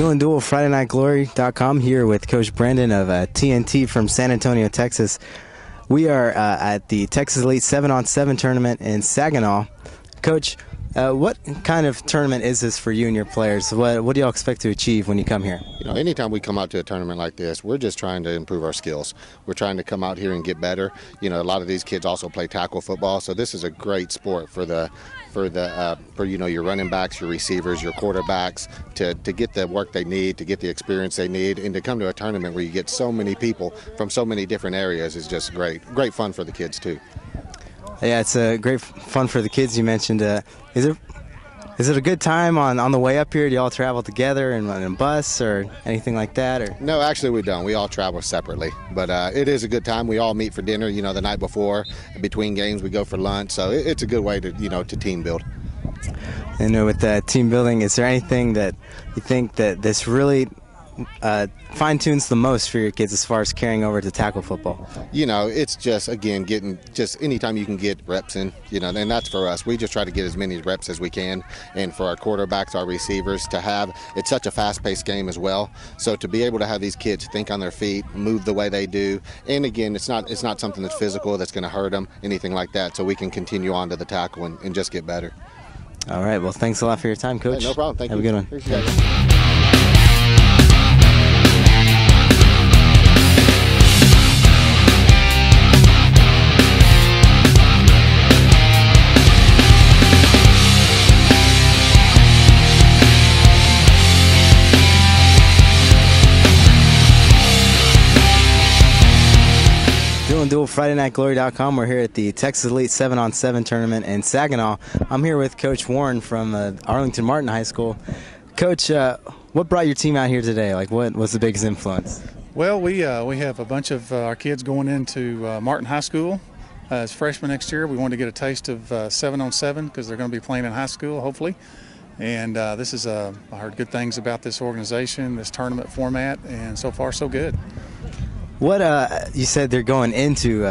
Doing Dual FridayNightGlory.com here with Coach Brendan of TNT from San Antonio, Texas. We are at the Texas Elite 7-on-7 tournament in Saginaw. Coach, what kind of tournament is this for you and your players? What do y'all expect to achieve when you come here? You know, anytime we come out to a tournament like this, we're just trying to improve our skills. We're trying to come out here and get better. You know, a lot of these kids also play tackle football, so this is a great sport for you know, your running backs, your receivers, your quarterbacks to get the work they need, to get the experience they need, and to come to a tournament where you get so many people from so many different areas is just great fun for the kids too. Yeah, it's great fun for the kids. You mentioned, is it a good time on the way up here? Do you all travel together in a bus or anything like that? Or? No, actually we don't. We all travel separately, but it is a good time. We all meet for dinner, you know, the night before. Between games, we go for lunch, so it's a good way to, you know, to team build. And with team building, is there anything that you think that this really fine-tunes the most for your kids as far as carrying over to tackle football? You know, it's just, again, getting just anytime you can get reps in, you know, and that's for us. We just try to get as many reps as we can, and for our quarterbacks, our receivers, to have, it's such a fast-paced game as well, so to be able to have these kids think on their feet, move the way they do, and again, it's not something that's physical, that's going to hurt them, anything like that, so we can continue on to the tackle and just get better. All right, well, thanks a lot for your time, Coach. Hey, no problem. Thank you. Have a good one. Appreciate it. Doing Dual FridayNightGlory.com. We're here at the Texas Elite 7-on-7 tournament in Saginaw. I'm here with Coach Warren from Arlington Martin High School. Coach, what brought your team out here today? Like, what was the biggest influence? Well, we have a bunch of our kids going into Martin High School as freshmen next year. We wanted to get a taste of 7-on-7 because they're going to be playing in high school, hopefully. And I heard good things about this organization, this tournament format, and so far so good. What you said they're going into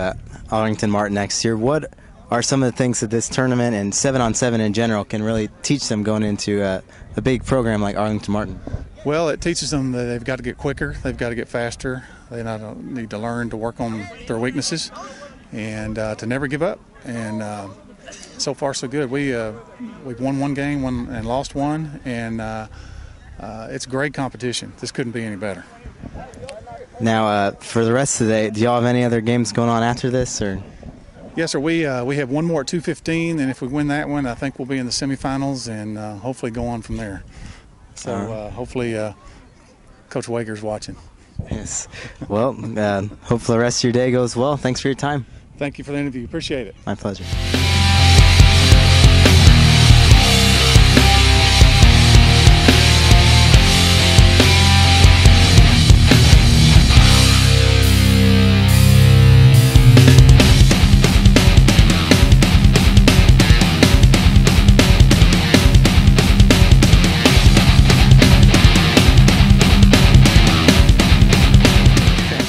Arlington Martin next year. What are some of the things that this tournament and 7-on-7 in general can really teach them going into a big program like Arlington Martin? Well, it teaches them that they've got to get quicker, they've got to get faster, they need to learn to work on their weaknesses and to never give up. And so far so good. We've won one game and lost one, and it's great competition. This couldn't be any better. Now, for the rest of the day, do y'all have any other games going on after this? Or? Yes, sir. We have one more at 2:15, and if we win that one, I think we'll be in the semifinals and hopefully go on from there. So hopefully Coach Wager's watching. Yes. Well, hopefully the rest of your day goes well. Thanks for your time. Thank you for the interview. Appreciate it. My pleasure.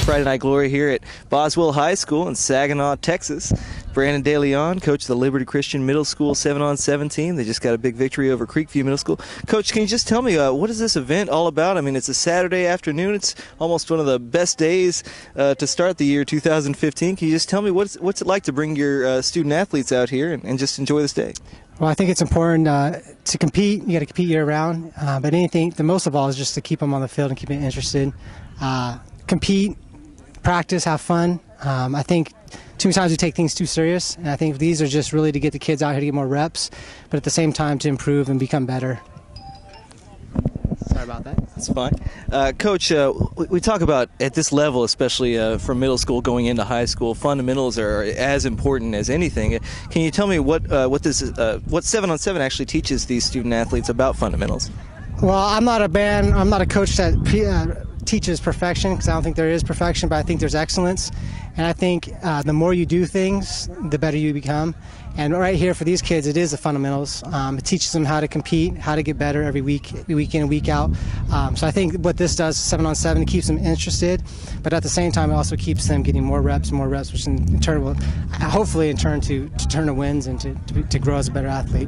Friday Night Glory here at Boswell High School in Saginaw, Texas. Brandon DeLeon, coach of the Liberty Christian Middle School 7-on-7 team. They just got a big victory over Creekview Middle School. Coach, can you just tell me, what is this event all about? I mean, it's a Saturday afternoon. It's almost one of the best days to start the year 2015. Can you just tell me what's it like to bring your student athletes out here and just enjoy this day? Well, I think it's important to compete. You got to compete year-round. But the most of all, is just to keep them on the field and keep them interested. Compete, practice, have fun. I think too many times we take things too serious, and I think these are just really to get the kids out here to get more reps, but at the same time to improve and become better. Sorry about that. That's fine. Coach, we talk about at this level, especially from middle school going into high school, fundamentals are as important as anything. Can you tell me what 7-on-7 actually teaches these student athletes about fundamentals? Well, I'm not a coach that teaches perfection, because I don't think there is perfection, but I think there's excellence. And I think the more you do things, the better you become. And right here for these kids, it is the fundamentals. It teaches them how to compete, how to get better every week in and week out. So I think what this does, 7-on-7, it keeps them interested, but at the same time, it also keeps them getting more reps, which in turn will hopefully in turn to turn to wins and to grow as a better athlete.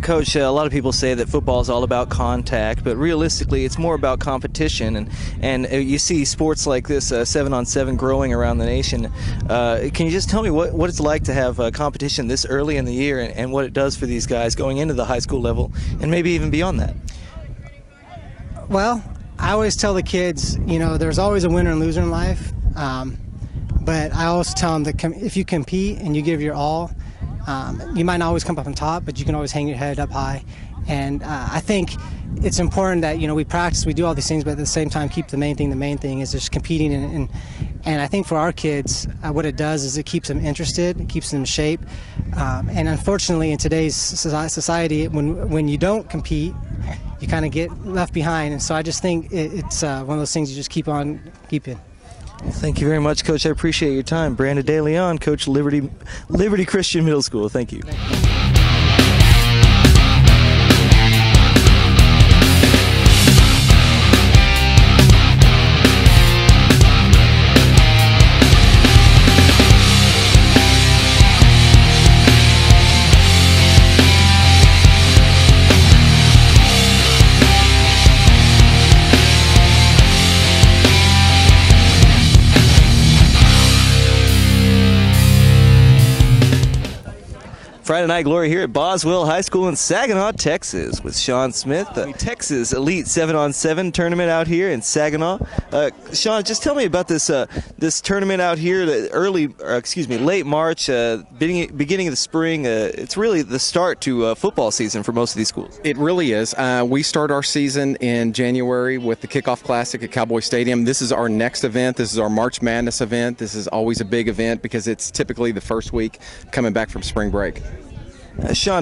Coach, a lot of people say that football is all about contact, but realistically, it's more about competition. And you see sports like this, 7-on-7, growing around the nation. Can you just tell me what it's like to have competition this early in the year and what it does for these guys going into the high school level and maybe even beyond that? Well, I always tell the kids, there's always a winner and loser in life. But I always tell them that if you compete and you give your all, you might not always come up on top, but you can always hang your head up high. And I think it's important that we practice, we do all these things, but at the same time keep the main thing. The main thing is just competing, and I think for our kids, what it does is it keeps them interested, it keeps them in shape. And unfortunately, in today's society, when you don't compete, you kind of get left behind. And so I just think it's one of those things you just keep on keeping. Thank you very much, Coach. I appreciate your time. Brandon DeLeon, Coach, Liberty Christian Middle School. Thank you. Friday Night Glory here at Boswell High School in Saginaw, Texas, with Sean Smith, the Texas Elite 7-on-7 tournament out here in Saginaw. Sean, just tell me about this this tournament out here. Late March, beginning of the spring. It's really the start to football season for most of these schools. It really is. We start our season in January with the Kickoff Classic at Cowboy Stadium. This is our next event. This is our March Madness event. This is always a big event because it's typically the first week coming back from spring break. Sean,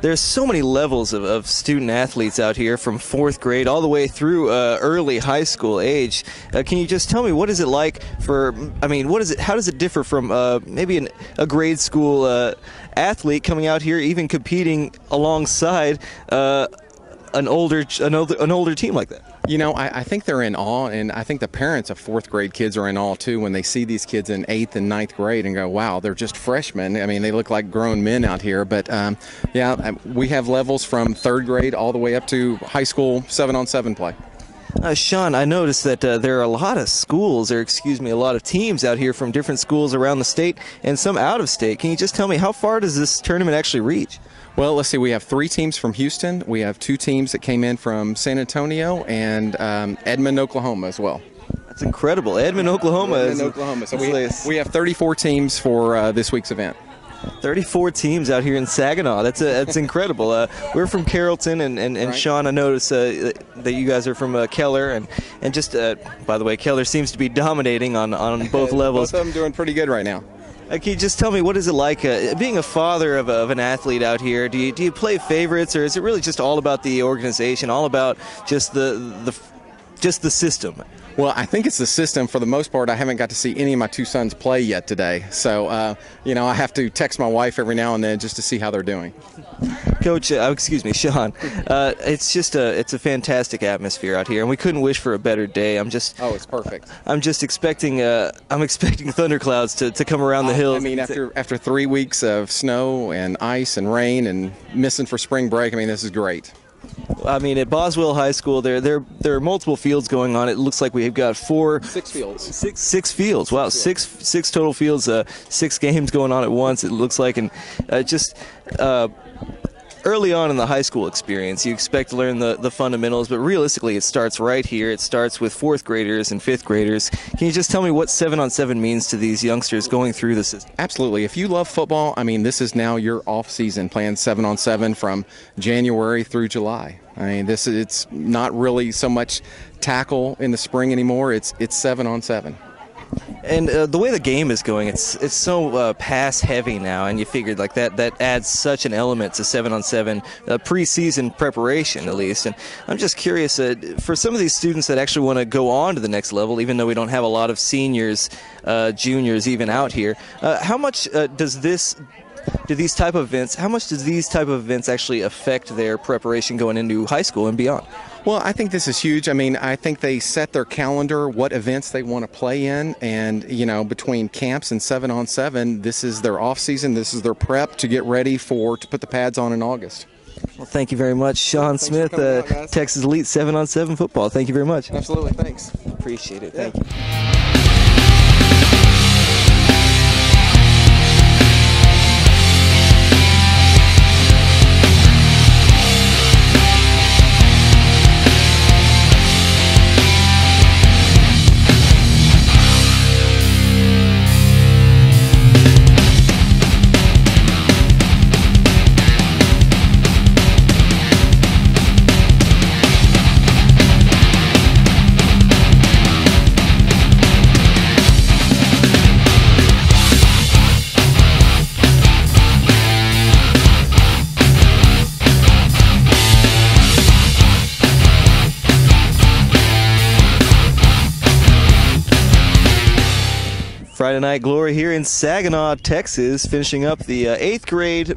there's so many levels of student athletes out here, from 4th grade all the way through early high school age. Can you just tell me what is it like how does it differ from maybe a grade school athlete coming out here, even competing alongside an older team like that? I think they're in awe, and I think the parents of 4th grade kids are in awe too when they see these kids in 8th and 9th grade and go, wow, they're just freshmen. I mean, they look like grown men out here. But we have levels from 3rd grade all the way up to high school 7-on-7 play. Sean, I noticed that there are a lot of a lot of teams out here from different schools around the state and some out of state. Can you just tell me, how far does this tournament actually reach? Well, let's see. We have 3 teams from Houston. We have 2 teams that came in from San Antonio and Edmond, Oklahoma as well. That's incredible. Edmond, Oklahoma. So we have 34 teams for this week's event. 34 teams out here in Saginaw. That's incredible. We're from Carrollton, and right. Sean, I noticed that you guys are from Keller, and just by the way, Keller seems to be dominating on both levels. Both of them doing pretty good right now. Can you just tell me, what is it like being a father of an athlete out here? Do you play favorites, or is it really just all about the organization, all about just the system? Well, I think it's the system for the most part. I haven't got to see any of my 2 sons play yet today. So, I have to text my wife every now and then just to see how they're doing. Coach, Sean, it's a fantastic atmosphere out here, and we couldn't wish for a better day. It's perfect. I'm just expecting thunderclouds to come around the hills. I mean, after 3 weeks of snow and ice and rain and missing for spring break, this is great. I mean, at Boswell High School, there are multiple fields going on. It looks like we've got 6 fields. Six fields. Wow, six total fields. 6 games going on at once. It looks like, and early on in the high school experience, you expect to learn the fundamentals, but realistically, it starts right here. It starts with 4th graders and 5th graders. Can you just tell me what 7-on-7 means to these youngsters going through the system? Absolutely. If you love football, this is now your off season, playing 7-on-7 from January through July. It's not really so much tackle in the spring anymore. It's 7-on-7. And the way the game is going, it's so pass heavy now, and you figured like that adds such an element to 7-on-7 preseason preparation at least. And I'm just curious for some of these students that actually want to go on to the next level, even though we don't have a lot of seniors, juniors even out here. How much does these type of events actually affect their preparation going into high school and beyond? Well, I think this is huge. I mean, I think they set their calendar, what events they want to play in, and, between camps and 7-on-7, this is their off season, this is their prep to get ready to put the pads on in August. Well, thank you very much, Sean Smith, Texas Elite 7-on-7 football. Thank you very much. Absolutely, thanks. Appreciate it. Thank you. Friday Night Glory here in Saginaw, Texas, finishing up the eighth grade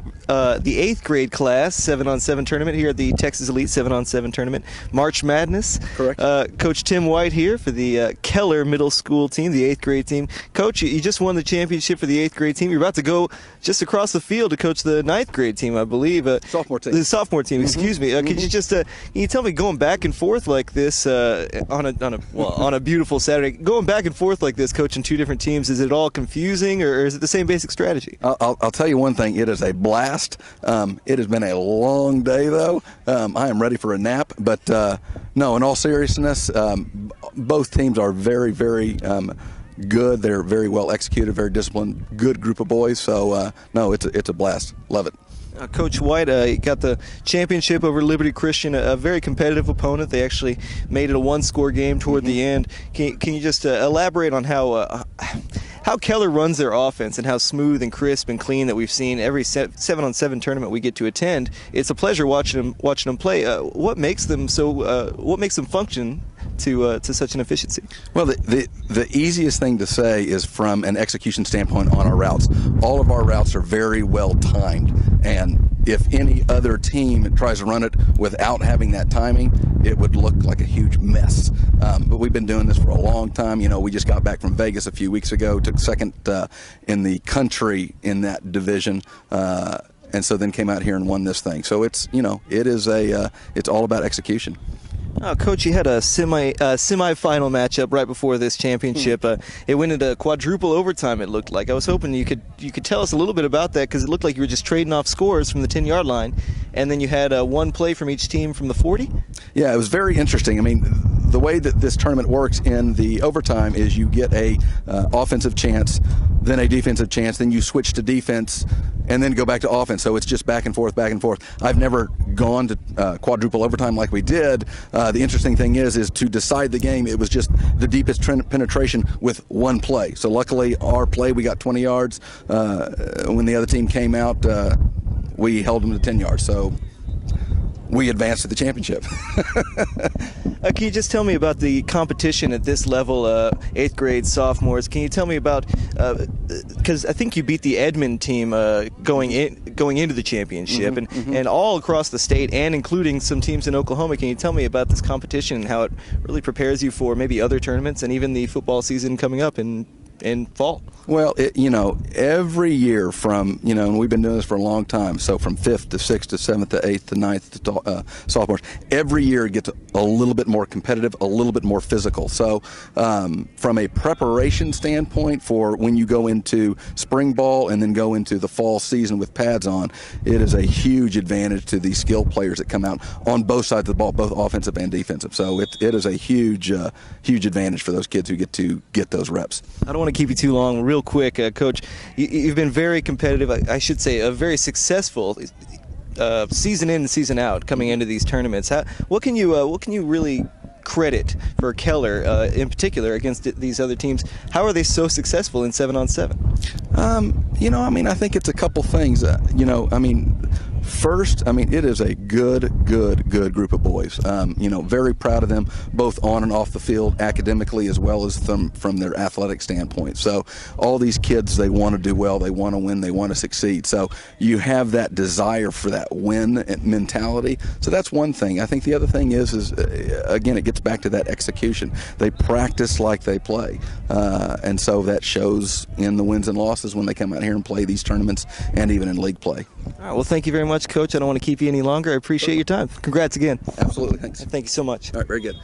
class 7-on-7 tournament here at the Texas Elite 7-on-7 tournament. March Madness. Correct. Coach Tim White here for the Keller Middle School team, the 8th grade team. Coach, you just won the championship for the 8th grade team. You're about to go just across the field to coach the 9th grade team, I believe. Sophomore team. The sophomore team. Excuse me. Could you just can you tell me, going back and forth like this on a beautiful Saturday, going back and forth like this, coaching two different teams, is it all confusing, or is it the same basic strategy? I'll tell you one thing. It is a blast. It has been a long day, though. I am ready for a nap. But, no, in all seriousness, both teams are very, very good. They're very well executed, very disciplined, good group of boys. So, no, it's a blast. Love it. Coach White, you got the championship over Liberty Christian, a very competitive opponent. They actually made it a one-score game toward the end. Can you just elaborate on how Keller runs their offense and how smooth and crisp and clean that we've seen every 7-on-7 tournament we get to attend? It's a pleasure watching them play. What makes them function to such an efficiency? Well, the easiest thing to say is from an execution standpoint on our routes. All of our routes are very well timed, and if any other team tries to run it without having that timing, it would look like a huge mess. But we've been doing this for a long time. We just got back from Vegas a few weeks ago, took second in the country in that division, and so then came out here and won this thing. So it's it's all about execution. Coach, you had a semi-final matchup right before this championship. It went into quadruple overtime, it looked like. I was hoping you could tell us a little bit about that, because it looked like you were just trading off scores from the 10-yard line, and then you had one play from each team from the 40? Yeah, it was very interesting. I mean, the way that this tournament works in the overtime is you get a offensive chance, then a defensive chance, then you switch to defense, and then go back to offense. So it's just back and forth, back and forth. I've never gone to quadruple overtime like we did. The interesting thing is to decide the game, it was just the deepest penetration with one play. So luckily, our play, we got 20 yards. When the other team came out, we held them to 10 yards. So we advanced to the championship. Can you just tell me about the competition at this level, 8th grade sophomores? Can you tell me about, because I think you beat the Edmond team going into the championship, and all across the state, and including some teams in Oklahoma. Can you tell me about this competition and how it really prepares you for maybe other tournaments and even the football season coming up in fall? Well, every year from, and we've been doing this for a long time, so from 5th to 6th to 7th to 8th to 9th to sophomores, every year it gets a little bit more competitive, a little bit more physical. So from a preparation standpoint for when you go into spring ball and then go into the fall season with pads on, it is a huge advantage to the skilled players that come out on both sides of the ball, both offensive and defensive. So it is a huge advantage for those kids who get to get those reps. I don't want to keep you too long. Real quick, Coach, you've been very competitive. I should say a very successful season in and season out coming into these tournaments. What can you really credit for Keller in particular against these other teams. How are they so successful in 7-on-7? You know, I mean, I think it's a couple things. You know, I mean, first, I mean, it is a good group of boys. You know, very proud of them, both on and off the field, academically as well as from their athletic standpoint. So all these kids, they want to do well, they want to win, they want to succeed. So you have that desire for that win mentality. So that's one thing. I think the other thing is again, it gets back to that execution. They practice like they play, and so that shows in the wins and losses when they come out here and play these tournaments and even in league play. All right, well, thank you very much, Coach. I don't want to keep you any longer. I appreciate your time. Congrats again. Absolutely. Thanks. Thank you so much. All right, very good.